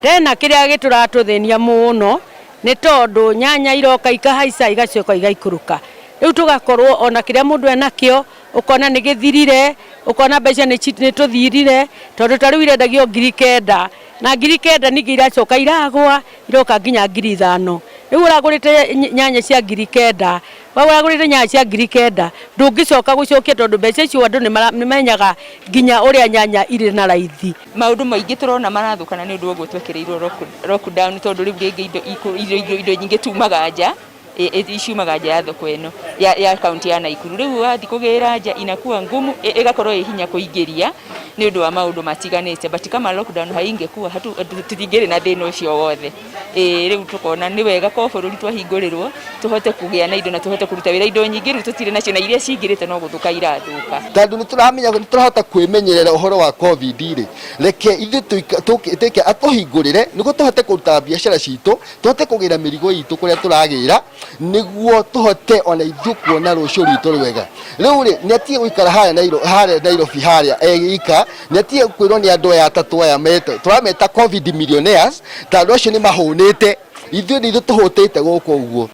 tena kiria gituraatuthenia muno ni tondu nyanya iroka ikahaica igacoka igaikuruka riu tugakorwo ona kiria mundu enakio ukona ni githirire ukona mbeca ni tuthirire tondu tariu irendagio 9,000 na 9,000 ningi iracoka iragwa iroka nginya 5,000 riu uragurite nyanya cia 9,000 uragurite nyanya cia 9,000 ndungicoka gucokia tondu mbeca icio andu ni menyaga nginya uria nyanya iri na raithi. Maundu maingi turona marathukana ni undu uguo twekereirwo lockdown tondu riu ringi indo nyingi tumaga nja ishiumaga nja ya thoko eno ya kaunti ya Nakuru riu wathi kugira nja inakuwa ngumu igakorwo hinya kuingiria ni undu wa maundu matiganite but kama lockdown haingekuwa tutingiri na thina ucio wothe riu tukona ni wega ko bururi twahingũrirwo tuhote kugia na indo na tuhote kuruta wira indo nyingi riu tutire nacio na iria cingirite no guthuka irathuka tondu ni turamenya ni turahota kwimenyerera uhoro wa covid ri reke ithu tuike atuhingurire niguo tuhote kuruta biashara citu tuhote kugira mirigo itu kuria turagira niguo tuhote ona ithu kuona rucio ritu rwega riu ri netie guikara haria Nairobi haria ika netie kwirwo ni andu aya atatu aya turameta covid millionaires tondu acio ni mahunite ithu tuhutite guku uguo.